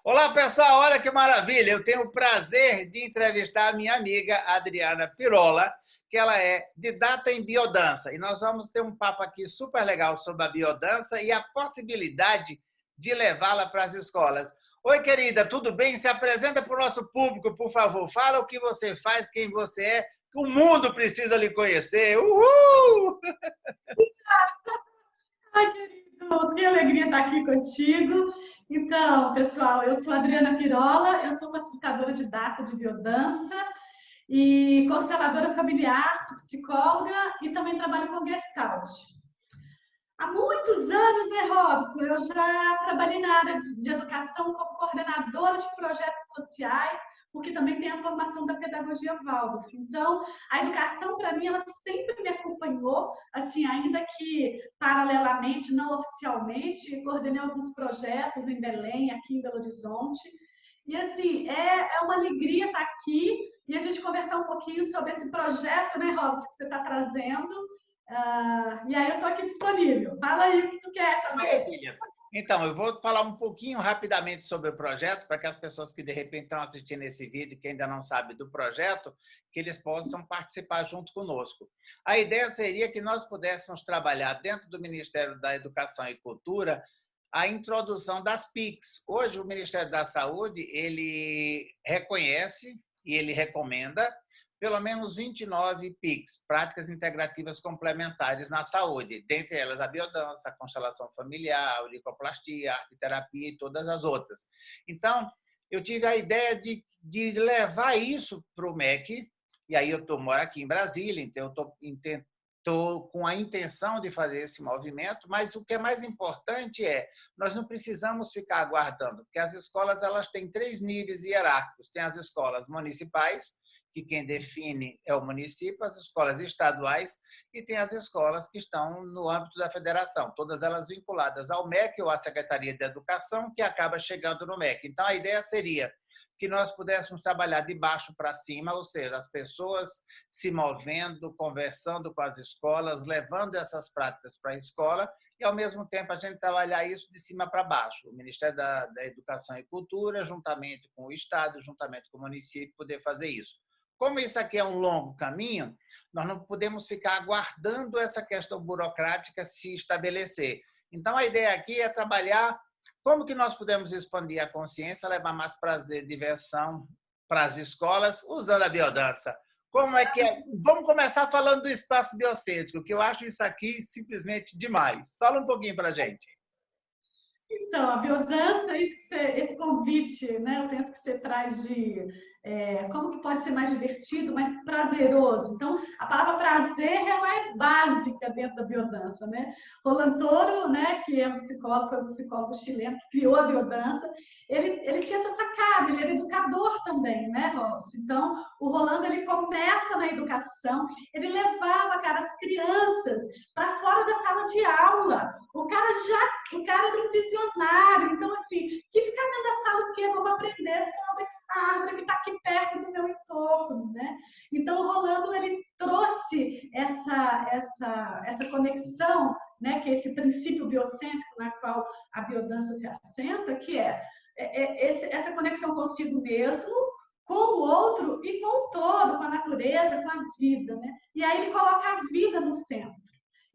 Olá, pessoal, olha que maravilha! Eu tenho o prazer de entrevistar a minha amiga Adriana Pirola, que ela é didata em biodança. E nós vamos ter um papo aqui super legal sobre a biodança e a possibilidade de levá-la para as escolas. Oi, querida, tudo bem? Se apresenta para o nosso público, por favor. Fala o que você faz, quem você é. O mundo precisa lhe conhecer. Uhul! Ai, querido, que alegria estar aqui contigo. Então, pessoal, eu sou a Adriana Pirola, eu sou facilitadora de data de biodança e consteladora familiar, sou psicóloga e também trabalho com Gestalt. Há muitos anos, né, Robson? Eu já trabalhei na área de educação como coordenadora de projetos sociais, porque também tem a formação da pedagogia Waldorf. Então, a educação, para mim, ela sempre me acompanhou, assim, ainda que paralelamente, não oficialmente, coordenei alguns projetos em Belém, aqui em Belo Horizonte. E, assim, é uma alegria estar aqui e a gente conversar um pouquinho sobre esse projeto, né, Robson, que você está trazendo. E aí eu estou aqui disponível. Fala aí o que tu quer saber. Maravilha. Então, eu vou falar um pouquinho rapidamente sobre o projeto, para que as pessoas que de repente estão assistindo esse vídeo, que ainda não sabem do projeto, que eles possam participar junto conosco. A ideia seria que nós pudéssemos trabalhar dentro do Ministério da Educação e Cultura a introdução das PICs. Hoje, o Ministério da Saúde, ele reconhece e ele recomenda pelo menos 29 PICs, práticas integrativas complementares na saúde, dentre elas a biodança, a constelação familiar, a auricoplastia, a arte-terapia e todas as outras. Então, eu tive a ideia de levar isso para o MEC, e aí eu moro aqui em Brasília, então eu estou com a intenção de fazer esse movimento, mas o que é mais importante nós não precisamos ficar aguardando, porque as escolas elas têm 3 níveis hierárquicos. Tem as escolas municipais, que quem define é o município, as escolas estaduais e tem as escolas que estão no âmbito da federação, todas elas vinculadas ao MEC ou à Secretaria de Educação, que acaba chegando no MEC. Então, a ideia seria que nós pudéssemos trabalhar de baixo para cima, ou seja, as pessoas se movendo, conversando com as escolas, levando essas práticas para a escola e, ao mesmo tempo, a gente trabalhar isso de cima para baixo. O Ministério da Educação e Cultura, juntamente com o Estado, juntamente com o município, poder fazer isso. Como isso aqui é um longo caminho, nós não podemos ficar aguardando essa questão burocrática se estabelecer. Então, a ideia aqui é trabalhar como que nós podemos expandir a consciência, levar mais prazer, diversão para as escolas, usando a biodança. Como é que é? Vamos começar falando do espaço biocêntrico, que eu acho isso aqui simplesmente demais. Fala um pouquinho para a gente. Então, a biodança, esse convite, né? Eu penso que você traz de como que pode ser mais divertido, mais prazeroso. Então, a palavra prazer, ela é básica dentro da biodança, né? Roland Toro, né, que é um psicólogo, foi um psicólogo chileno que criou a biodança, ele tinha essa sacada, ele era educador também, né, Robson? Então, o Rolando, ele começa na educação, ele levava, cara, as crianças para fora da sala de aula. O cara era um visionário. Então, assim, que ficar dentro da sala o quê? Vamos aprender sobre a árvore que está aqui perto do meu entorno, né? Então, o Rolando, ele trouxe essa conexão, né? Que é esse princípio biocêntrico na qual a biodança se assenta, que essa conexão consigo mesmo, com o outro e com o todo, com a natureza, com a vida, né? E aí ele coloca a vida no centro.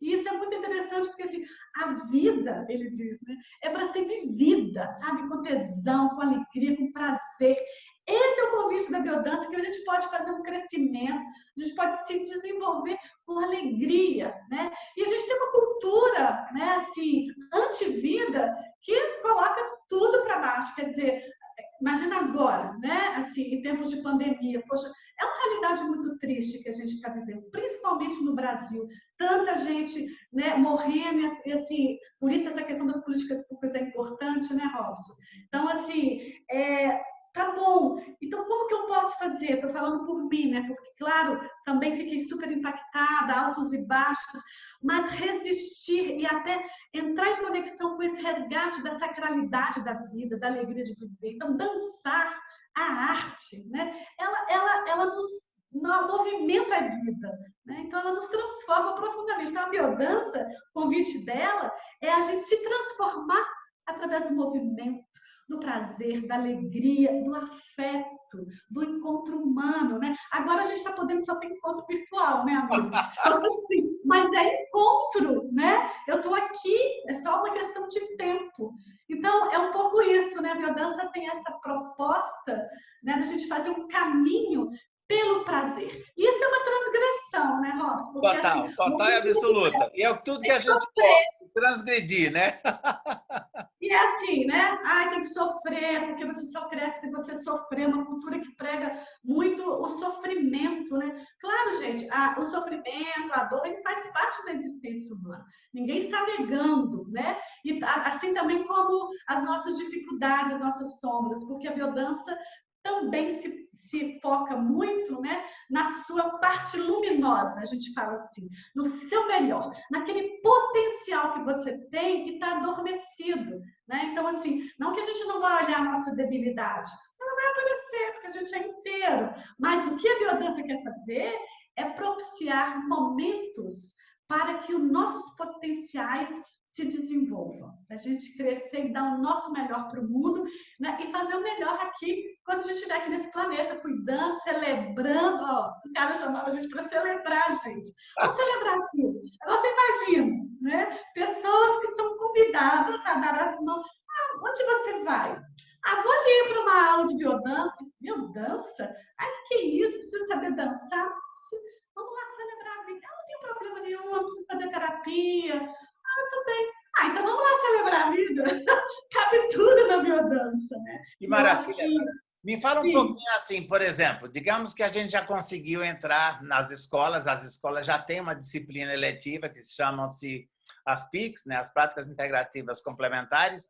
E isso é muito interessante, porque assim, a vida, ele diz, né, é para ser vivida, sabe? Com tesão, com alegria, com prazer. Esse é o convite da biodança, que a gente pode fazer um crescimento, a gente pode se desenvolver com alegria, né? E a gente tem uma cultura, né, assim, anti-vida, que coloca tudo para baixo. Quer dizer, imagina agora, né? Assim, em tempos de pandemia, poxa, é uma realidade muito triste que a gente está vivendo, principalmente no Brasil. Tanta gente, né, morrendo, e assim, por isso essa questão das políticas públicas é importante, né, Robson? Então, assim, tá bom. Então, como que eu posso fazer? Estou falando por mim, né? Porque, claro, também fiquei super impactada, altos e baixos, mas resistir e até entrar em conexão com esse resgate da sacralidade da vida, da alegria de viver. Então, dançar, a arte, né? Ela nos no movimento é vida, né? Então ela nos transforma profundamente. Então a biodança, o convite dela é a gente se transformar através do movimento. do prazer, da alegria, do afeto, do encontro humano, né? Agora a gente está podendo só ter encontro virtual, né, amigo? Então, assim, mas é encontro, né? Eu estou aqui, é só uma questão de tempo. Então, é um pouco isso, né? A biodança tem essa proposta, né, da gente fazer um caminho pelo prazer. E isso é uma transgressão, né, Robson? Porque, assim, Total, total e absoluta. E é tudo que tem a que gente sofrer. pode transgredir, né? E é assim, né? Ai, tem que sofrer, porque você só cresce se você sofrer. Uma cultura que prega muito o sofrimento, né? Claro, gente, o sofrimento, a dor, ele faz parte da existência humana. Ninguém está negando, né? E assim também como as nossas dificuldades, as nossas sombras, porque a biodança também se foca muito, né, na sua parte luminosa, a gente fala assim, no seu melhor, naquele potencial que você tem e está adormecido, né? Então, assim, não que a gente não vai olhar a nossa debilidade, ela vai aparecer, porque a gente é inteiro, mas o que a biodança quer fazer é propiciar momentos para que os nossos potenciais se desenvolvam, a gente crescer e dar o nosso melhor para o mundo, né? E fazer o melhor aqui, quando a gente estiver aqui nesse planeta, cuidando, celebrando. Ó, o cara chamava a gente para celebrar, gente. Vamos celebrar aqui. Agora você imagina, né? Pessoas que são convidadas a dar as mãos. Ah, onde você vai? Ah, vou ali para uma aula de biodança. Biodança? Ai, que isso? Precisa saber dançar? Vamos lá celebrar a vida. Ah, não tem problema nenhum, não precisa fazer terapia. Muito bem. Ah, então vamos lá celebrar a vida. Cabe tudo na biodança, né? Que E eu acho maravilha. que, Me fala um sim, pouquinho assim, por exemplo, digamos que a gente já conseguiu entrar nas escolas, as escolas já têm uma disciplina eletiva que chamam-se as PICs, né, as práticas integrativas complementares.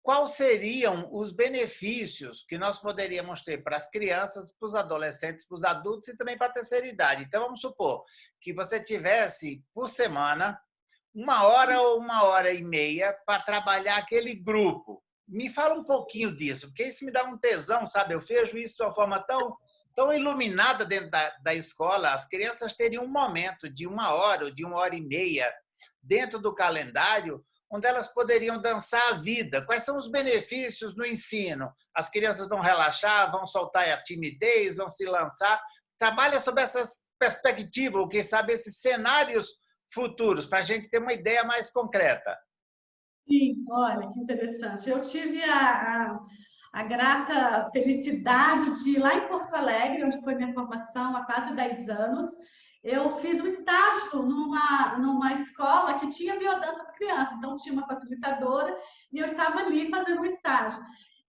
Quais seriam os benefícios que nós poderíamos ter para as crianças, para os adolescentes, para os adultos e também para a terceira idade? Então, vamos supor que você tivesse, por semana, 1 hora ou 1 hora e meia para trabalhar aquele grupo. Me fala um pouquinho disso, porque isso me dá um tesão, sabe? Eu vejo isso de uma forma tão iluminada dentro da escola. As crianças teriam um momento de 1 hora ou de 1 hora e meia dentro do calendário onde elas poderiam dançar a vida. Quais são os benefícios no ensino? As crianças vão relaxar, vão soltar a timidez, vão se lançar. Trabalha sobre essas perspectivas, ou quem sabe esses cenários futuros, para a gente ter uma ideia mais concreta. sim, olha que interessante. Eu tive a grata felicidade de ir lá em Porto Alegre, onde foi minha formação há quase 10 anos. Eu fiz um estágio numa escola que tinha biodança para criança, então tinha uma facilitadora e eu estava ali fazendo um estágio.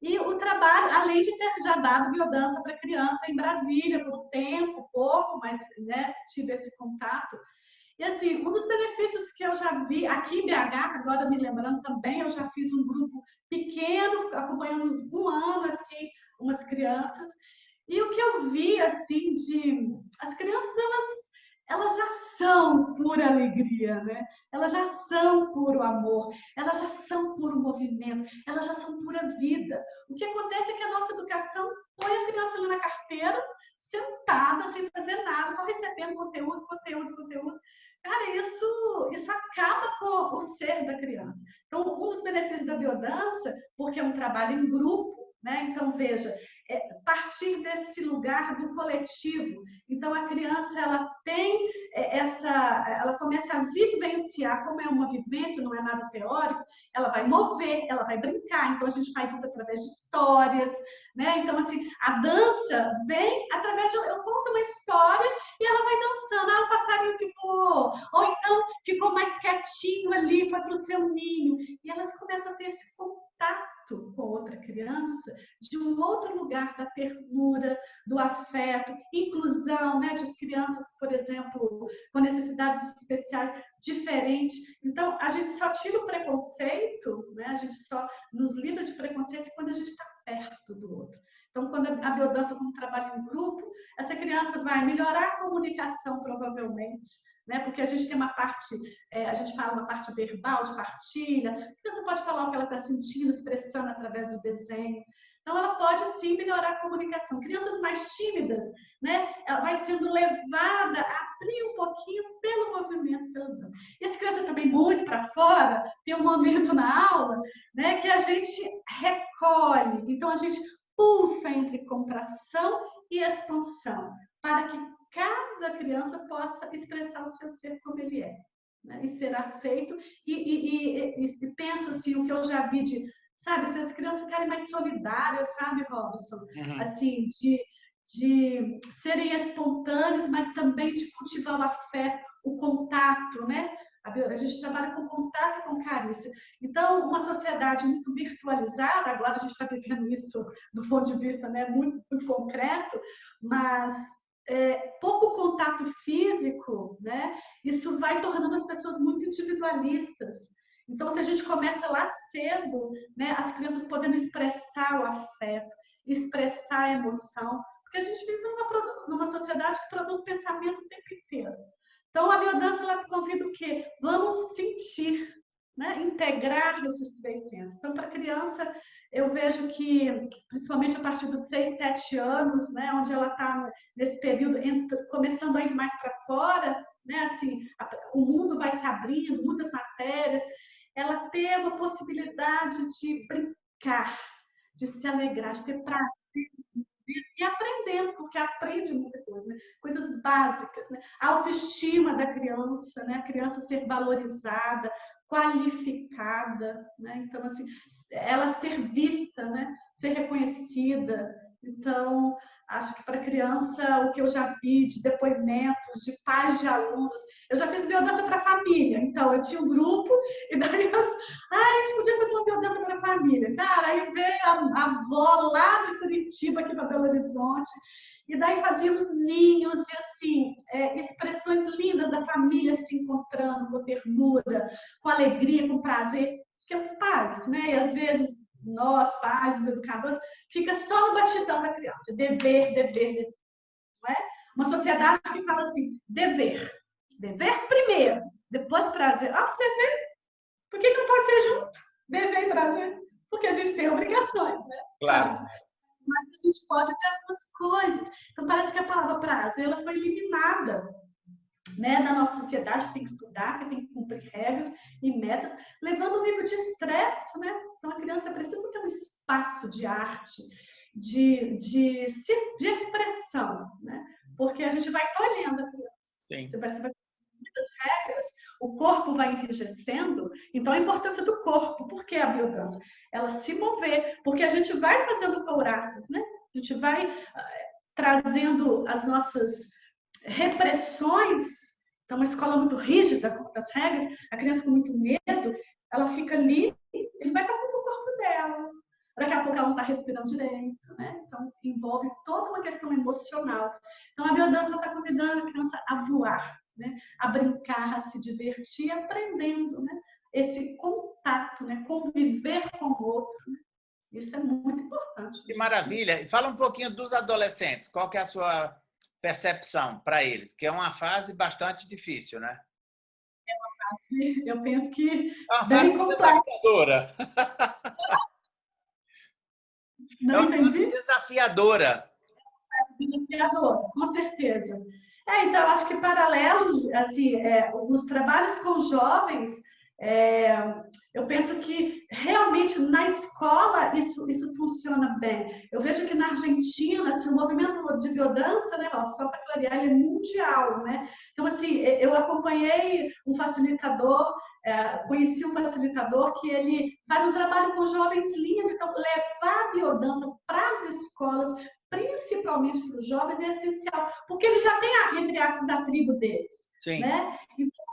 E o trabalho, além de ter já dado biodança para criança em Brasília por um tempo, pouco, mas né, tive esse contato. E assim, um dos benefícios que eu já vi aqui em BH, agora me lembrando também, eu já fiz um grupo pequeno, acompanhando uns 1 ano, assim, umas crianças. E o que eu vi, assim, as crianças, elas já são pura alegria, né? Elas já são puro amor, elas já são puro movimento, elas já são pura vida. O que acontece é que a nossa educação põe a criança ali na carteira, sentada, sem fazer nada, só recebendo conteúdo, conteúdo, conteúdo. Cara, isso acaba com o ser da criança. Então, um dos benefícios da biodança, porque é um trabalho em grupo, né? Então, veja, partir desse lugar do coletivo. Então, a criança, ela tem ela começa a vivenciar, como é uma vivência, não é nada teórico, ela vai mover, ela vai brincar. Então, a gente faz isso através de histórias, né? Então, assim, a dança vem através de... Eu conto uma história e ela vai dançando. Ah, o passarinho que voou. Ou então, ficou mais quietinho ali, foi para o seu ninho. E elas começam a ter esse contato com outra criança de um outro lugar da ternura, do afeto, inclusão, né, de crianças, por exemplo, com necessidades especiais diferentes. Então, a gente só tira o preconceito, né, a gente só nos livra de preconceito quando a gente está perto do outro. Então, quando a biodança como trabalho em grupo, essa criança vai melhorar a comunicação, provavelmente, né? Porque a gente tem uma parte, a gente fala uma parte verbal, de partilha, a criança pode falar o que ela está sentindo, expressando através do desenho. Então, ela pode, sim, melhorar a comunicação. Crianças mais tímidas, né? Ela vai sendo levada a abrir um pouquinho pelo movimento, pelo dança. E as crianças também muito para fora, tem um momento na aula, né, que a gente recolhe. Então, a gente pulsa entre contração e expansão, para que cada criança possa expressar o seu ser como ele é, né? E ser aceito. E penso assim, o que eu já vi de, sabe, se as crianças ficarem mais solidárias, sabe, Robson? Assim, de serem espontâneas, mas também de cultivar o afeto, o contato, né? A gente trabalha com contato e com carícia. Então, uma sociedade muito virtualizada, agora a gente está vivendo isso do ponto de vista, né, muito, muito concreto, mas pouco contato físico, né, isso vai tornando as pessoas muito individualistas. Então, se a gente começa lá cedo, né, as crianças podendo expressar o afeto, expressar a emoção, porque a gente vive numa sociedade que produz pensamento o tempo inteiro. Então, a biodança, ela convida o quê? Vamos sentir, né? Integrar esses 3 sensos. Então, para a criança, eu vejo que, principalmente a partir dos 6, 7 anos, né, onde ela está nesse período, começando a ir mais para fora, né, assim, o mundo vai se abrindo, muitas matérias, ela ter uma possibilidade de brincar, de se alegrar, de ter prazer e aprendendo, porque aprende muita coisa, né? Coisas básicas, né? A autoestima da criança, né? A criança ser valorizada, qualificada, né? Então, assim, ela ser vista, né? Ser reconhecida. Então, acho que para criança, o que eu já vi de depoimentos de pais de alunos, eu já fiz biodança para família, então eu tinha um grupo, e daí a gente podia fazer uma biodança para família. Cara, aí veio a avó lá de Curitiba, aqui para Belo Horizonte, e daí fazíamos ninhos e, assim, expressões lindas da família se encontrando com ternura, com alegria, com prazer, porque os pais, né, e às vezes nós, pais, os educadores, fica só no batidão da criança, dever, dever, dever, não é? Uma sociedade que fala assim, dever primeiro, depois prazer. Ah, você vê, por que não pode ser junto? Dever e prazer? Porque a gente tem obrigações, né? Claro. Mas a gente pode ter as duas coisas. Então, parece que a palavra prazer ela foi eliminada, né, da nossa sociedade, que tem que estudar, que tem que cumprir regras e metas, levando um nível de estresse, né? Então, a criança precisa ter um espaço de arte, de expressão, né? Porque a gente vai tolhendo a criança. Sim. Você vai muitas regras, o corpo vai enrijecendo, então a importância do corpo, por que a biodança? Ela se mover, porque a gente vai fazendo couraças, né? A gente vai trazendo as nossas repressões, então uma escola muito rígida, com muitas regras, a criança com muito medo, ela fica ali, ele vai passando no corpo dela, daqui a pouco ela não está respirando direito, né? Então envolve toda uma questão emocional. Então a biodança está convidando a criança a voar, né? A brincar, a se divertir, aprendendo, né? Esse contato, né? Conviver com o outro, né? Isso é muito importante. Que maravilha! E fala um pouquinho dos adolescentes. Qual que é a sua percepção para eles? Que é uma fase bastante difícil, né? É uma fase, eu penso que é uma fase desafiadora. Não é uma entendi? fase desafiadora. Desafiador, com certeza. Então, acho que paralelos, assim, os trabalhos com jovens, eu penso que realmente na escola isso funciona bem. Eu vejo que na Argentina, assim, o movimento de biodança, né, só para clarear, ele é mundial, né? Então, assim, eu acompanhei um facilitador, conheci um facilitador que ele faz um trabalho com jovens lindo, então levar a biodança para as escolas, principalmente para os jovens, é essencial, porque eles já têm, entre aspas, a tribo deles. Sim. Né? Então,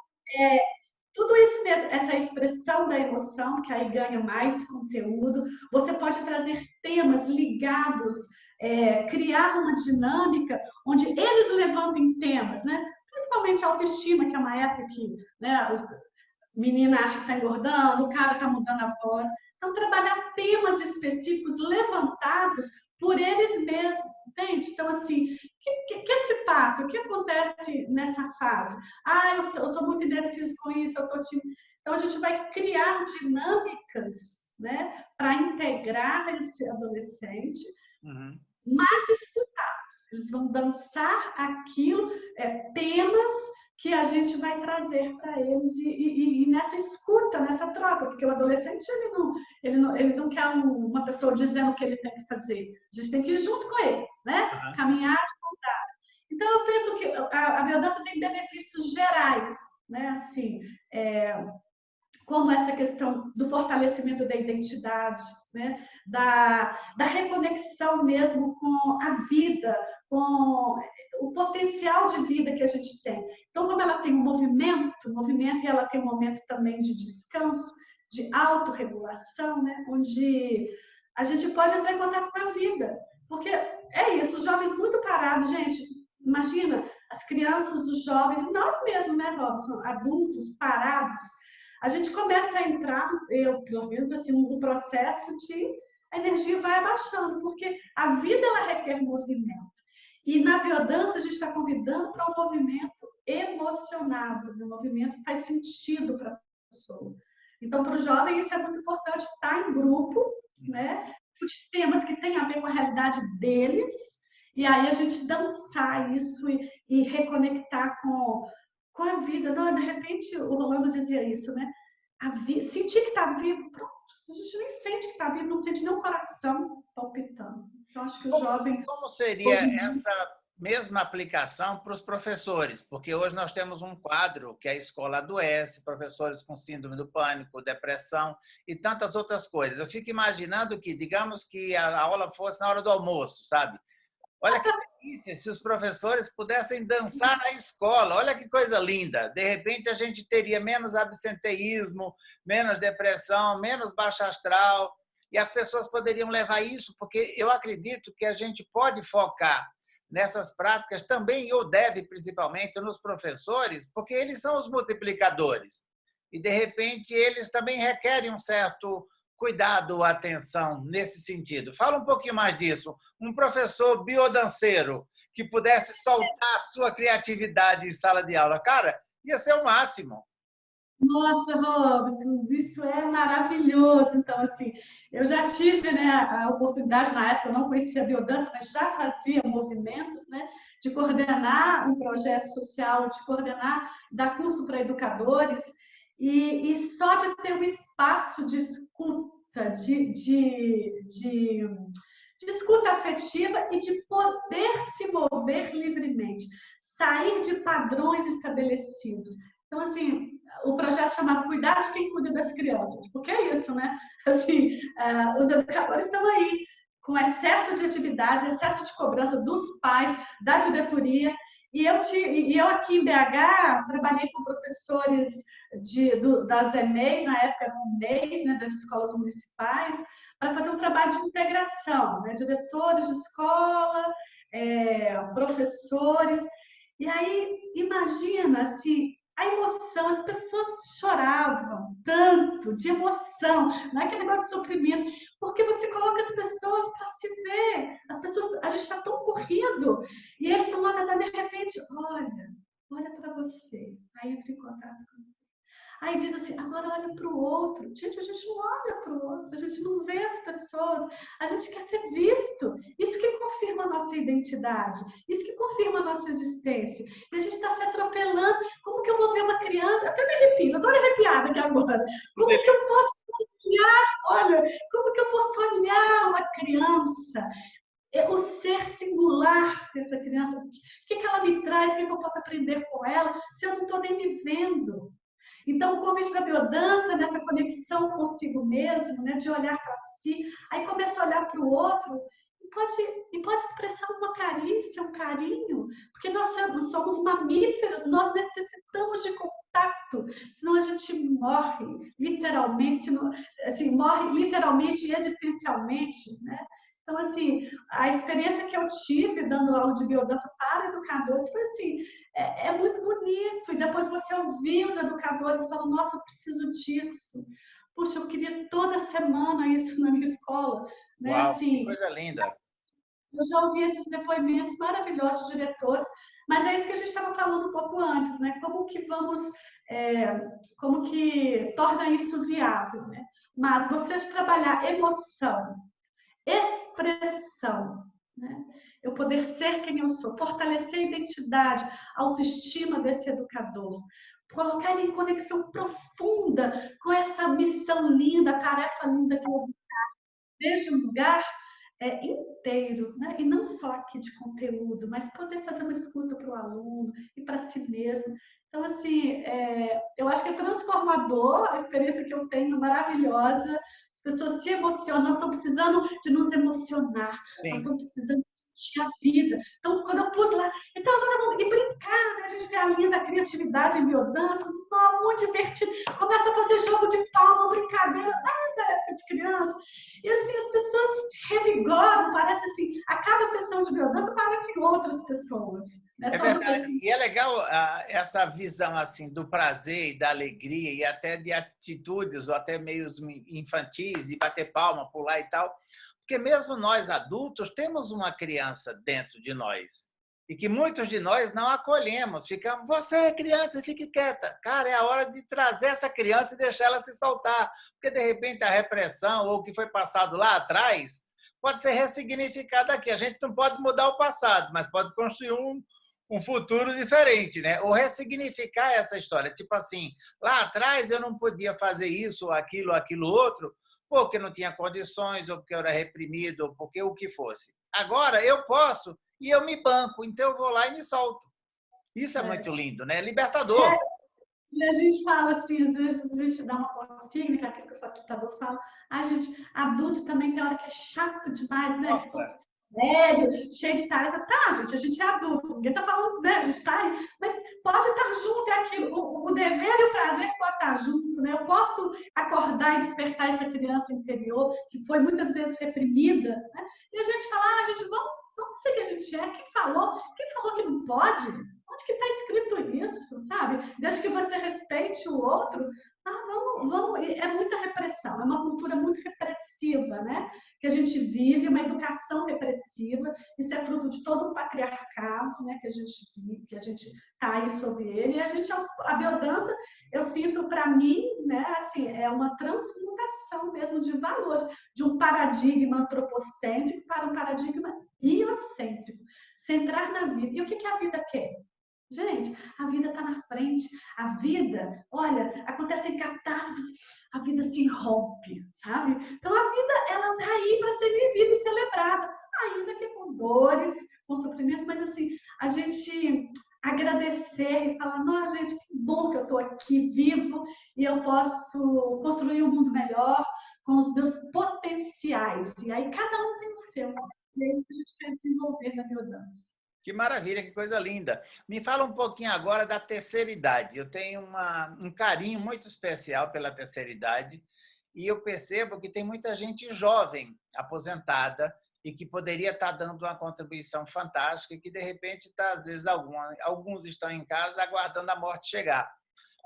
tudo isso mesmo, essa expressão da emoção, que aí ganha mais conteúdo, você pode trazer temas ligados, criar uma dinâmica onde eles levantem temas, né? Principalmente a autoestima, que é uma época que, né, menina acha que está engordando, o cara está mudando a voz. Então, trabalhar temas específicos levantados por eles mesmos, entende? Então, assim, o que se passa? O que acontece nessa fase? Eu sou muito indeciso com isso, eu tô tímido. Então, a gente vai criar dinâmicas, né, para integrar esse adolescente, Uhum. mas escutar. Eles vão dançar aquilo, temas que a gente vai trazer para eles e nessa escuta, nessa troca, porque o adolescente ele não quer uma pessoa dizendo o que ele tem que fazer. A gente tem que ir junto com ele, né? Uhum. Caminhar de mão dada. Então, eu penso que a biodança tem benefícios gerais, né? Assim, como essa questão do fortalecimento da identidade, né? da reconexão mesmo com a vida, com o potencial de vida que a gente tem. Então, como ela tem um movimento e ela tem um momento também de descanso, de autorregulação, né? Onde a gente pode entrar em contato com a vida. Porque é isso, os jovens muito parados, gente, imagina, as crianças, os jovens, nós mesmos, né, Robson, adultos parados, a gente começa a entrar, pelo menos assim, no processo de a energia vai abaixando, porque a vida ela requer movimento. E na biodança a gente está convidando para um movimento emocionado, um movimento que faz sentido para a pessoa. Então, para o jovem, isso é muito importante, estar em grupo, né? De temas que têm a ver com a realidade deles, e aí a gente dançar isso e reconectar com a vida. Não, de repente, o Rolando dizia isso, né? Sentir que está vivo, pronto. A gente nem sente que está vivo, não sente nem o coração palpitando. Então, acho que o jovem... Como seria hoje em dia... essa mesma aplicação para os professores? Porque hoje nós temos um quadro que é a escola adoece, professores com síndrome do pânico, depressão e tantas outras coisas. Eu fico imaginando que, digamos que a aula fosse na hora do almoço, sabe? Olha que delícia, se os professores pudessem dançar na escola, olha que coisa linda. De repente, a gente teria menos absenteísmo, menos depressão, menos baixa astral, e as pessoas poderiam levar isso, porque eu acredito que a gente pode focar nessas práticas também, ou deve principalmente, nos professores, porque eles são os multiplicadores. E, de repente, eles também requerem um certo cuidado, atenção nesse sentido. Fala um pouquinho mais disso. Um professor biodanceiro que pudesse soltar a sua criatividade em sala de aula. Cara, ia ser o máximo. Nossa, Robson, isso é maravilhoso. Então, assim, eu já tive, né, a oportunidade, na época eu não conhecia a biodança, mas já fazia movimentos, né, de coordenar um projeto social, de coordenar, dar curso para educadores, e só de ter um espaço de escuta, de escuta afetiva e de poder se mover livremente, sair de padrões estabelecidos. Então, assim, o projeto chamado Cuidar de Quem Cuida das Crianças, porque é isso, né? Assim, os educadores estão aí com excesso de atividades, excesso de cobrança dos pais, da diretoria, e eu aqui em BH trabalhei com professores das EMEIs, na época eram MEIs, né, das escolas municipais, para fazer um trabalho de integração, né? Diretores de escola, professores, e aí imagina se a emoção, as pessoas choravam tanto de emoção, não é aquele negócio de sofrimento, porque você coloca as pessoas para se ver, as pessoas, a gente está tão corrido, e eles estão lá tentando, de repente, olha para você, aí entra em contato com você. Aí diz assim, agora olha para o outro. Gente, a gente não olha para o outro, a gente não vê as pessoas, a gente quer ser visto. Isso que confirma a nossa identidade, isso que confirma a nossa existência. E a gente está se atropelando. Como que eu vou ver uma criança? Até me arrepio, eu estou arrepiada aqui agora. Como que eu posso olhar? Olha, como que eu posso olhar uma criança? O ser singular dessa criança, o que ela me traz, o que eu posso aprender com ela, se eu não estou nem me vendo? Então, o convite da biodança, nessa conexão consigo mesmo, né, de olhar para si, aí começa a olhar para o outro e pode expressar uma carícia, um carinho, porque nós somos mamíferos, nós necessitamos de contato, senão a gente morre, literalmente, assim, morre literalmente e existencialmente, né? Então, assim, a experiência que eu tive dando aula de biodança para educadores foi assim, é muito bonito. E depois você ouvir os educadores falando, nossa, eu preciso disso. Puxa, eu queria toda semana isso na minha escola. Né? Uau, que Assim, coisa linda. eu já ouvi esses depoimentos maravilhosos de diretores, mas é isso que a gente estava falando um pouco antes, né? Como que como que torna isso viável, né? mas você trabalhar emoção, expressão, né? Eu poder ser quem eu sou, fortalecer a identidade, a autoestima desse educador, colocar ele em conexão profunda com essa missão linda, tarefa linda que eu vejo um lugar inteiro, né? E não só aqui de conteúdo, mas poder fazer uma escuta para o aluno e para si mesmo. Então, assim, eu acho que é transformador a experiência que eu tenho, maravilhosa. As pessoas se emocionam, nós estamos precisando de nos emocionar, nós Sim. estamos precisando sentir a vida. Então, quando eu pus lá, então agora e brincar, né? A gente tem a linha da criatividade em biodança, muito divertido. Começa a fazer jogo de palma, brincadeira, da época de criança. E assim, as pessoas se revigoram, parece assim, acaba a sessão de biodança, parecem outras pessoas. Né? É Todas verdade. assim. E é legal essa visão assim do prazer e da alegria e até de atitudes ou até meios infantis, de bater palma, pular e tal. Porque mesmo nós adultos temos uma criança dentro de nós. E que muitos de nós não acolhemos. Ficamos, você é criança, fique quieta. Cara, é a hora de trazer essa criança e deixar ela se soltar. Porque, de repente, a repressão ou o que foi passado lá atrás pode ser ressignificado aqui. A gente não pode mudar o passado, mas pode construir um futuro diferente, né? Ou ressignificar essa história. Tipo assim, lá atrás eu não podia fazer isso, aquilo outro, porque não tinha condições, ou porque eu era reprimido, ou porque o que fosse. Agora eu posso e eu me banco, então eu vou lá e me solto. Isso é muito lindo, né? Libertador. E a gente fala assim, às vezes a gente dá uma consigna, que é aquilo que o facilitador fala, gente, adulto também tem hora que é chato demais, né? Nossa, Sério, cheio de tarefa. Tá, gente, a gente é adulto, ninguém tá falando, né? A gente tá aí, mas pode estar junto, é aquilo. O dever e o prazer pode estar junto, né? Eu posso acordar e despertar essa criança interior, que foi muitas vezes reprimida, né? E a gente fala, gente, vamos ser que a gente é. Quem falou que não pode? Onde que está escrito isso, sabe? Desde que você respeite o outro, vamos. É muita repressão, é uma cultura muito repressiva, né? Que a gente vive, uma educação repressiva, isso é fruto de todo um patriarcado, né? Que a gente está aí sobre ele, e a biodança, eu sinto para mim, né? Assim, é uma transmutação mesmo de valores, de um paradigma antropocêntrico para um paradigma biocêntrico, centrar na vida. E o que a vida quer? Gente, a vida está na frente. A vida, olha, acontecem catástrofes, a vida se rompe, sabe? Então a vida, ela está aí para ser vivida e celebrada, ainda que com dores, com sofrimento, mas assim, a gente agradecer e falar, nossa, gente, que bom que eu estou aqui vivo e eu posso construir um mundo melhor com os meus potenciais. E aí cada um tem o seu. E é isso que a gente quer desenvolver na biodança. que maravilha, que coisa linda. Me fala um pouquinho agora da terceira idade. Eu tenho um carinho muito especial pela terceira idade e eu percebo que tem muita gente jovem, aposentada, e que poderia estar dando uma contribuição fantástica e que, de repente, está, às vezes, alguns estão em casa aguardando a morte chegar.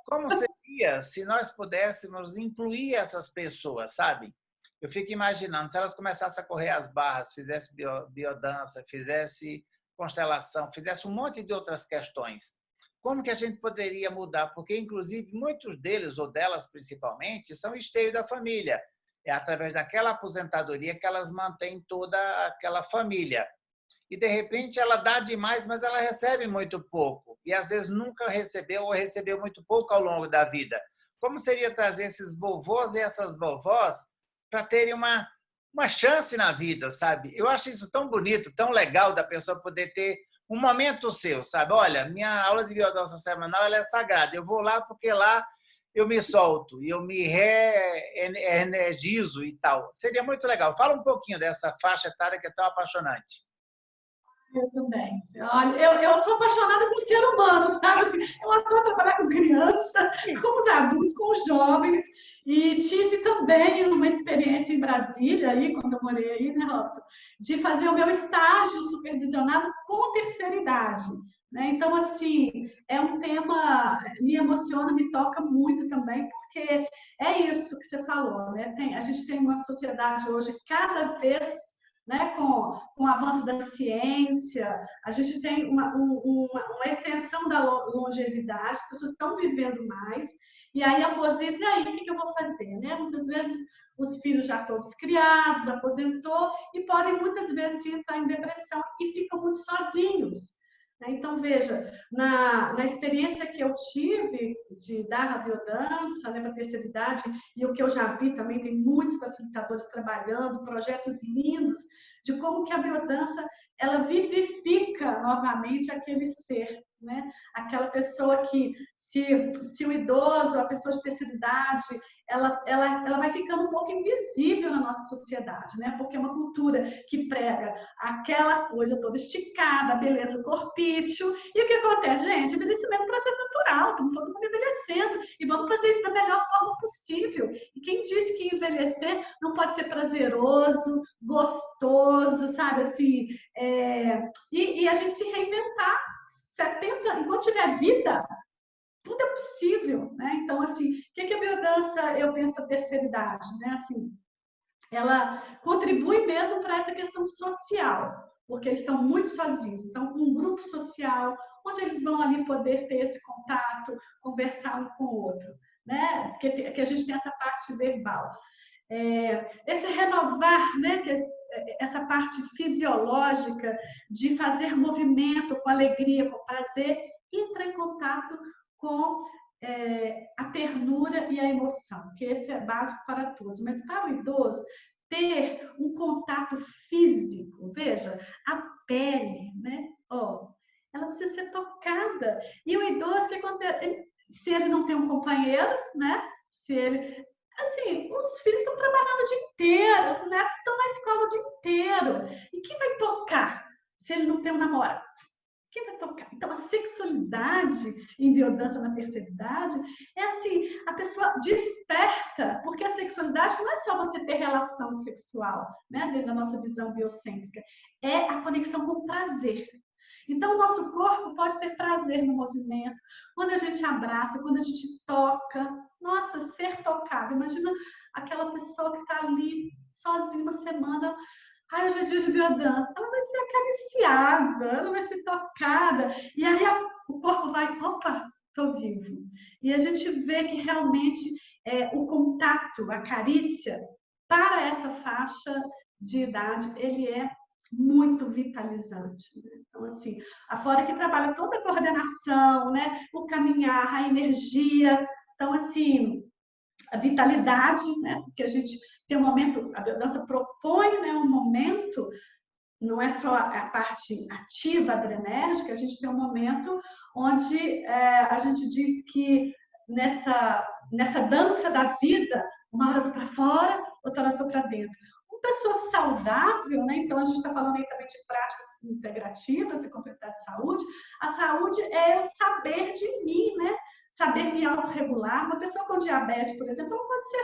Como seria se nós pudéssemos incluir essas pessoas, sabe? Eu fico imaginando, se elas começassem a correr as barras, fizesse biodança, fizesse constelação, fizesse um monte de outras questões, como que a gente poderia mudar? Porque, inclusive, muitos deles, ou delas principalmente, são esteio da família. É através daquela aposentadoria que elas mantêm toda aquela família. E, de repente, ela dá demais, mas ela recebe muito pouco. E, às vezes, nunca recebeu ou recebeu muito pouco ao longo da vida. Como seria trazer esses vovôs e essas vovós para terem uma chance na vida, sabe? Eu acho isso tão bonito, tão legal da pessoa poder ter um momento seu, sabe? Olha, minha aula de biodança semanal ela é sagrada. Eu vou lá porque lá eu me solto e eu me reenergizo e tal. Seria muito legal. Fala um pouquinho dessa faixa etária que é tão apaixonante. Eu também. Olha, eu sou apaixonada por ser humano, sabe? Assim, eu adoro trabalhar com criança, com os adultos, com os jovens. E tive também uma experiência em Brasília, aí, quando eu morei aí, né, Robson? De fazer o meu estágio supervisionado com terceira idade. Né? Então, assim, é um tema, me emociona, me toca muito também, porque é isso que você falou, né? A gente tem uma sociedade hoje cada vez, né, com o avanço da ciência, a gente tem uma extensão da longevidade, as pessoas estão vivendo mais, e aí aposenta, e aí, o que eu vou fazer? Né? Muitas vezes os filhos já todos criados, aposentou, e podem muitas vezes entrar em depressão e ficam muito sozinhos. Então, veja, na experiência que eu tive de dar a biodança, né, para a terceira idade, e o que eu já vi também, tem muitos facilitadores trabalhando, projetos lindos, de como que a biodança, ela vivifica novamente aquele ser, né? Aquela pessoa que, se o idoso, a pessoa de terceira idade, ela vai ficando um pouco invisível na nossa sociedade, né? Porque é uma cultura que prega aquela coisa toda esticada, a beleza do corpício. E o que acontece, gente? Envelhecimento é um processo natural, estamos todo mundo envelhecendo e vamos fazer isso da melhor forma possível. E quem disse que envelhecer não pode ser prazeroso, gostoso, sabe? Assim, e a gente se reinventar. 70, enquanto tiver vida, tudo é possível, né? Então, assim, o que a biodança, eu penso, da terceira idade, né? Assim, ela contribui mesmo para essa questão social, porque eles estão muito sozinhos. Então, um grupo social, onde eles vão ali poder ter esse contato, conversar um com o outro, né? Que a gente tem essa parte verbal. Esse renovar, né? Essa parte fisiológica de fazer movimento com alegria, com prazer, entra em contato com a ternura e a emoção, que esse é básico para todos. Mas para o idoso, ter um contato físico, veja, a pele, né? Ela precisa ser tocada. E o idoso, o que acontece? Se ele não tem um companheiro, né? Se ele... Assim, os filhos estão trabalhando o dia inteiro, os netos estão na escola o dia inteiro. E quem vai tocar se ele não tem um namorado? Quem vai tocar? Então, a sexualidade em biodança na terceira idade é assim, a pessoa desperta, porque a sexualidade não é só você ter relação sexual, né, dentro da nossa visão biocêntrica, é a conexão com o prazer. Então, o nosso corpo pode ter prazer no movimento, quando a gente abraça, quando a gente toca. Nossa, ser tocado. Imagina aquela pessoa que está ali sozinha uma semana. Ai, hoje é dia de biodança. Ela vai ser acariciada, ela vai ser tocada. E aí o corpo vai, opa, estou vivo. E a gente vê que realmente o contato, a carícia, para essa faixa de idade, ele é muito vitalizante. Né? Então, assim, afora que trabalha toda a coordenação, né? O caminhar, a energia. Então, assim, a vitalidade, né? Porque a gente tem um momento, a biodança propõe, né, um momento, não é só a parte ativa, adrenérgica, a gente tem um momento onde a gente diz que nessa dança da vida, uma hora eu tô para fora, outra hora eu tô para dentro. Uma pessoa saudável, né? Então a gente está falando aí também de práticas integrativas da complementar de saúde. A saúde é o saber de mim, né? Saber me autorregular. Uma pessoa com diabetes, por exemplo, ela pode ser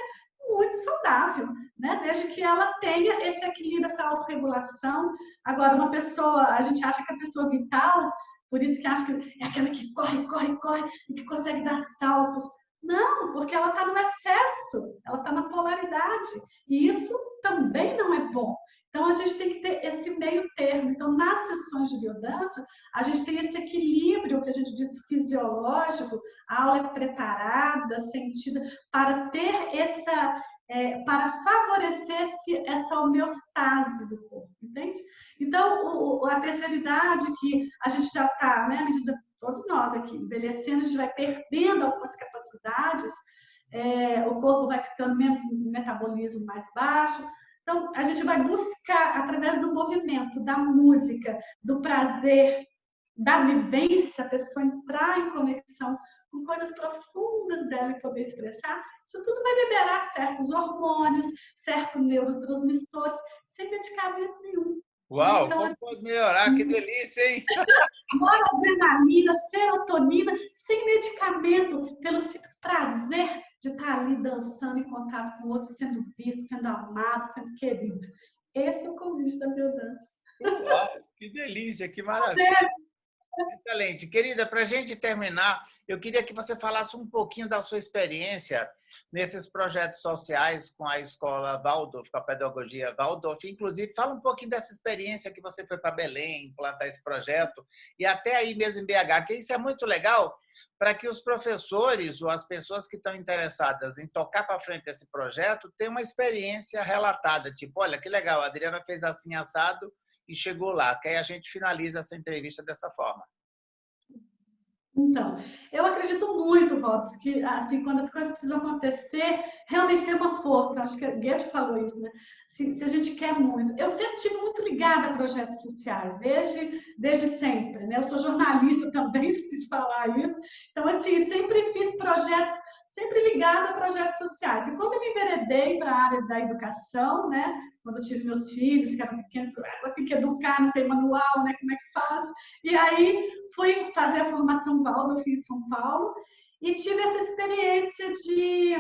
muito saudável, né? Desde que ela tenha esse equilíbrio, essa autorregulação. Agora, uma pessoa, a gente acha que a pessoa vital, por isso que acha que é aquela que corre, corre, corre e que consegue dar saltos. Não, porque ela está no excesso, ela está na polaridade. E isso também não é bom. Então, a gente tem que ter esse meio termo. Então, nas sessões de biodança, a gente tem esse equilíbrio que a gente diz fisiológico, a aula é preparada, sentida, para ter para favorecer essa homeostase do corpo, entende? Então, a terceira idade, que a gente já está, né, à medida todos nós aqui, envelhecendo, a gente vai perdendo algumas capacidades, o corpo vai ficando menos metabolismo mais baixo. Então, a gente vai buscar, através do movimento, da música, do prazer, da vivência, a pessoa entrar em conexão com coisas profundas dela e poder expressar, isso tudo vai liberar certos hormônios, certos neurotransmissores, sem medicamento nenhum. Uau, então, como pode melhorar? Que delícia, hein? Noradrenalina, serotonina, sem medicamento, pelo simples prazer de estar ali dançando em contato com o outro, sendo visto, sendo amado, sendo querido. Esse é o convite da biodança. Uau, que delícia, que maravilha. Excelente. Querida, para a gente terminar, eu queria que você falasse um pouquinho da sua experiência nesses projetos sociais com a escola Waldorf, com a pedagogia Waldorf. Inclusive, fala um pouquinho dessa experiência que você foi para Belém, implantar esse projeto, e até aí mesmo em BH, que isso é muito legal para que os professores ou as pessoas que estão interessadas em tocar para frente esse projeto tenham uma experiência relatada, tipo, olha, que legal, a Adriana fez assim, assado, e chegou lá, que aí a gente finaliza essa entrevista dessa forma. Então, eu acredito muito, Robson, que assim, quando as coisas precisam acontecer, realmente tem uma força. Acho que a Goethe falou isso, né? Se a gente quer muito. Eu sempre estive muito ligada a projetos sociais, desde sempre, né? Eu sou jornalista também, esqueci de falar isso. Então, assim, sempre fiz projetos, sempre ligada a projetos sociais. E quando eu me enveredei para a área da educação, né? Quando eu tive meus filhos, que eram pequenos, agora tem que educar, não tem manual, né? Como é que faz? E aí fui fazer a formação Waldorf em São Paulo e tive essa experiência de...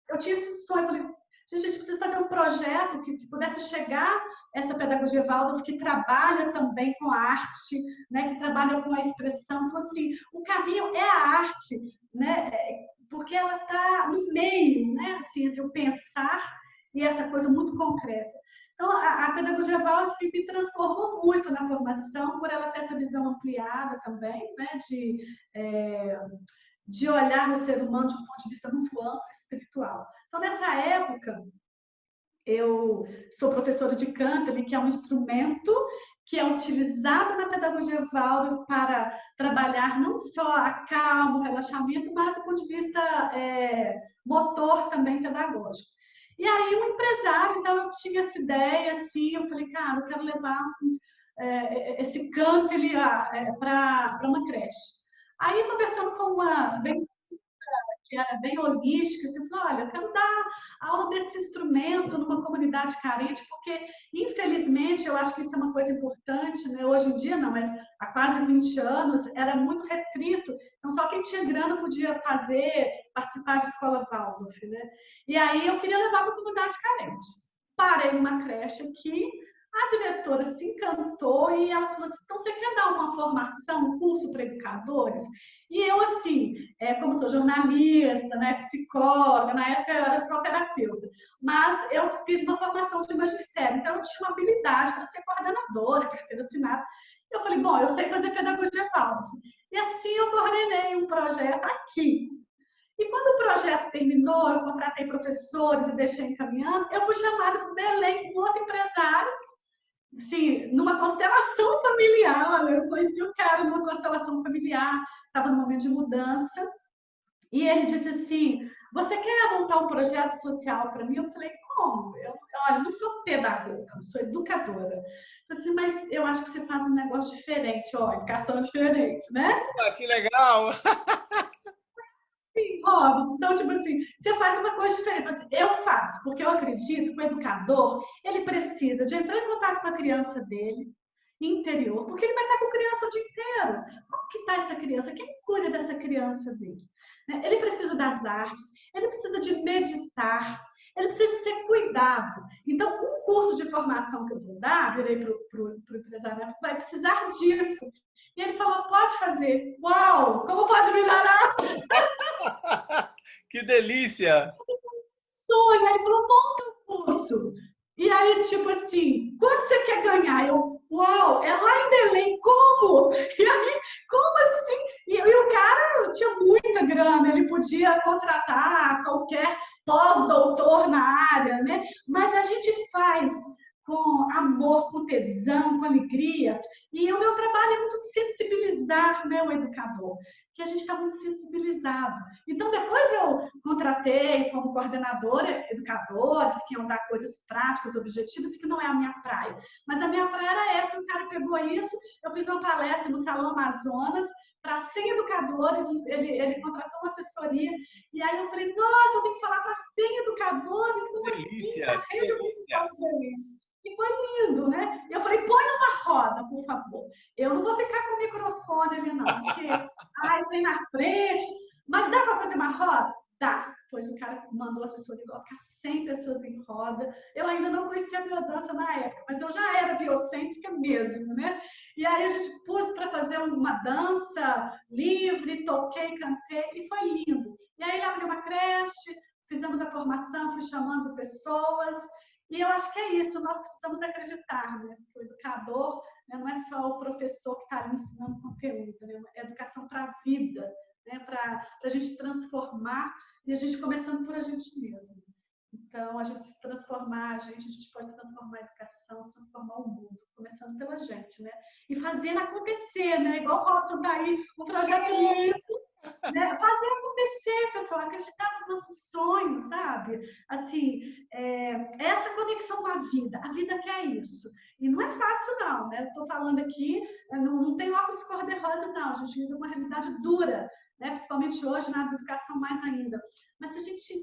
Eu tinha esse sonho, falei, gente, a gente precisa fazer um projeto que pudesse chegar essa pedagogia Waldorf, que trabalha também com a arte, né, que trabalha com a expressão. Então, assim, o caminho é a arte, né, porque ela está no meio, né, assim, entre o pensar e essa coisa muito concreta. Então, a pedagogia Waldorf me transformou muito na formação, por ela ter essa visão ampliada também, né, de olhar o ser humano de um ponto de vista muito amplo e espiritual. Então, nessa época, eu sou professora de canto, que é um instrumento que é utilizado na pedagogia Waldorf para trabalhar não só a calma, o relaxamento, mas do ponto de vista motor também pedagógico. E aí, um empresário, então, eu tinha essa ideia, assim, eu falei, cara, eu quero levar esse canto para uma creche. Aí, conversando com uma que era bem holística, você falou, olha, eu quero dar aula desse instrumento numa comunidade carente, porque, infelizmente, eu acho que isso é uma coisa importante, né? Hoje em dia não, mas há quase 20 anos era muito restrito, então só quem tinha grana podia participar de escola Waldorf, né? E aí eu queria levar para a comunidade carente. Parei numa creche aqui, a diretora se encantou e ela falou assim, então você quer dar uma formação, um curso para educadores? E eu, assim, como sou jornalista, né, psicóloga, na época eu era psicoterapeuta, mas eu fiz uma formação de magistério, então eu tinha uma habilidade para ser coordenadora, carteira assinada. Eu falei, bom, eu sei fazer pedagogia Waldorf. E assim eu coordenei um projeto aqui. E quando o projeto terminou, eu contratei professores e deixei encaminhando, eu fui chamada para Belém com outro empresário, sim, numa constelação familiar. Eu conheci o cara numa constelação familiar, estava no momento de mudança, e ele disse assim, você quer montar um projeto social para mim? Eu falei, como? Olha, eu não sou pedagoga, eu sou educadora. Eu falei assim, mas eu acho que você faz um negócio diferente, ó, educação diferente, né? Pô, que legal! Sim, Robson. Então, tipo assim, você faz uma coisa diferente. Assim, eu faço, porque eu acredito que o educador, ele precisa de entrar em contato com a criança dele, interior, porque ele vai estar com a criança o dia inteiro. Como que está essa criança? Quem cuida dessa criança dele? Né? Ele precisa das artes, ele precisa de meditar, ele precisa de ser cuidado. Então, um curso de formação que eu vou dar, virei para o empresário, vai precisar disso. E ele falou, pode fazer. Uau, como pode melhorar? Que delícia! Sonho. Aí ele falou, monta um curso. E aí, tipo assim, quanto você quer ganhar? Eu, uau, é lá em Belém, como? E aí, como assim? E o cara tinha muita grana, ele podia contratar qualquer pós-doutor na área, né? Mas a gente faz com amor, com tesão, com alegria. E o meu trabalho é muito de sensibilizar, né, o educador, que a gente está muito sensibilizado. Então, depois eu contratei como coordenadora educadores que iam dar coisas práticas, objetivas, que não é a minha praia. Mas a minha praia era essa, o cara pegou isso, eu fiz uma palestra no Salão Amazonas para 100 educadores, ele contratou uma assessoria, e aí eu falei, nossa, eu tenho que falar para 100 educadores, Que como assim, delícia! da Que rede delícia! municipal de Belém? E foi lindo, né? Eu falei, põe numa roda, por favor. Eu não vou ficar com o microfone ali, não, porque tem na frente. Mas dá para fazer uma roda? Dá. Pois o cara mandou a assessoria colocar 100 pessoas em roda. Eu ainda não conhecia a biodança na época, mas eu já era biocêntrica mesmo, né? E aí a gente pôs para fazer uma dança livre, toquei, cantei, e foi lindo. E aí ele abriu uma creche, fizemos a formação, fui chamando pessoas, e eu acho que é isso, nós precisamos acreditar, né? Que o educador, né, não é só o professor que está ali ensinando conteúdo, né? É educação para a vida, né? Para a gente transformar, e a gente começando por a gente mesmo. Então, a gente se transformar, a gente pode transformar a educação, transformar o mundo, começando pela gente, né? E fazendo acontecer, né? Igual o Robson está aí, o projeto lindo, né? Fazer acontecer, pessoal, acreditar nos nossos sonhos, sabe? Assim, essa conexão com a vida quer isso. E não é fácil, não, né? Estou falando aqui, não tem óculos cor-de-rosa, não. A gente vive uma realidade dura, né? Principalmente hoje, na educação mais ainda. Mas se a gente,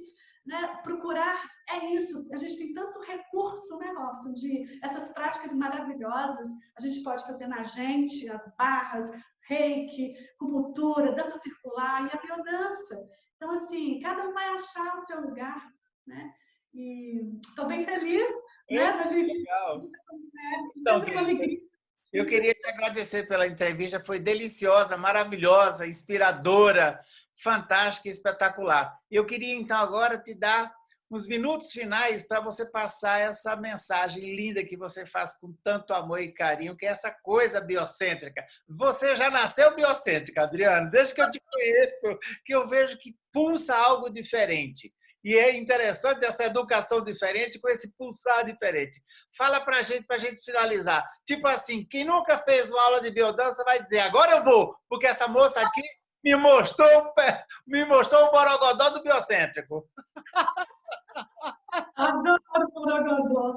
né, procurar, é isso. A gente tem tanto recurso, né, Robson, de essas práticas maravilhosas. A gente pode fazer na gente, as barras, reiki, acupuntura, dança circular e a biodança. Então, assim, cada um vai achar o seu lugar, né? E estou bem feliz, né, da gente... Legal. Então, Sempre uma alegria. Eu queria te agradecer pela entrevista, foi deliciosa, maravilhosa, inspiradora, fantástica e espetacular. Eu queria, então, agora te dar uns minutos finais para você passar essa mensagem linda que você faz com tanto amor e carinho, que é essa coisa biocêntrica. Você já nasceu biocêntrica, Adriana, desde que eu te conheço, que eu vejo que pulsa algo diferente. E é interessante essa educação diferente com esse pulsar diferente. Fala para a gente finalizar. Tipo assim, quem nunca fez uma aula de biodança vai dizer, agora eu vou, porque essa moça aqui me mostrou o borogodó do biocêntrico. Adoro o Borogodó.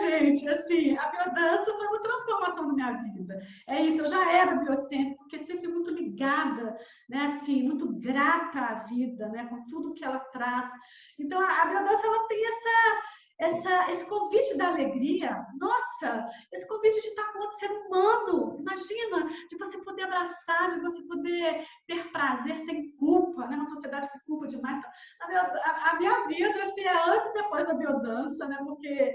Gente, assim, a biodança foi uma transformação na minha vida. É isso, eu já era biocêntrica, porque sempre muito ligada, né, assim, muito grata à vida, né, com tudo que ela traz. Então, a biodança, ela tem esse convite da alegria. Nossa, esse convite de estar com outro ser humano. Imagina, de você poder abraçar, de você poder ter prazer sem culpa, né? Uma sociedade que culpa demais. A minha vida, assim, é antes e depois da biodança, né? Porque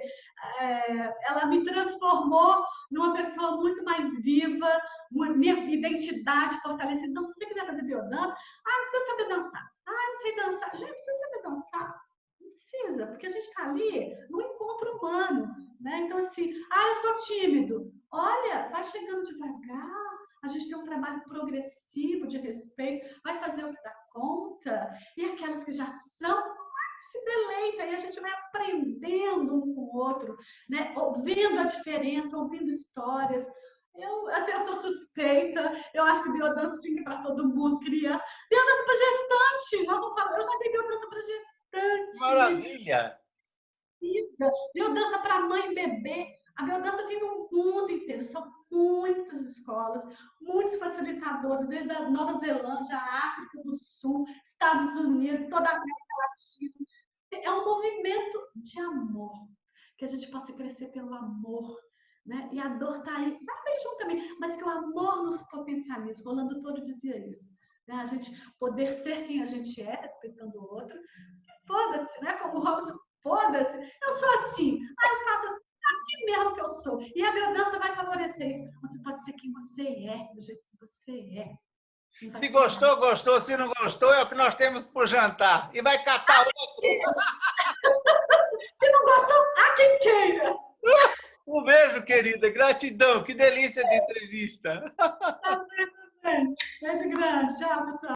ela me transformou numa pessoa muito mais viva, minha identidade fortalecida. Então, se você quiser fazer biodança, não precisa saber dançar. Não sei dançar. Gente, precisa saber dançar. Precisa, porque a gente está ali no encontro humano, né? Então, assim, eu sou tímido. Olha, vai chegando devagar, a gente tem um trabalho progressivo de respeito, vai fazer o que dá conta, e aquelas que já são, se deleita, e a gente vai aprendendo um com o outro, né? Ouvindo a diferença, ouvindo histórias. Eu sou suspeita, eu acho que biodança tinha que ir para todo mundo, criança. Biodança para gestante, nós não falamos, eu já dei biodança para gestante. Maravilha! Biodança para mãe e bebê. A biodança tem no mundo inteiro. São muitas escolas, muitos facilitadores, desde a Nova Zelândia, a África do Sul, Estados Unidos, toda a América Latina. É um movimento de amor, que a gente possa crescer pelo amor, né? E a dor está aí, vai bem junto também, mas que o amor nos potencializa. Rolando todo dizia isso. Né? A gente poder ser quem a gente é, respeitando o outro. Foda-se, né? Como o Robson, foda-se, eu sou assim. Eu faço assim mesmo que eu sou. E a biodança vai favorecer isso. Você pode ser quem você é, do jeito que você é. Se gostou, gostou. Se não gostou, é o que nós temos para o jantar. E vai catar outro. Se não gostou, há quem queira. Um beijo, querida. Gratidão. Que delícia de entrevista. Beijo grande. Tchau, pessoal.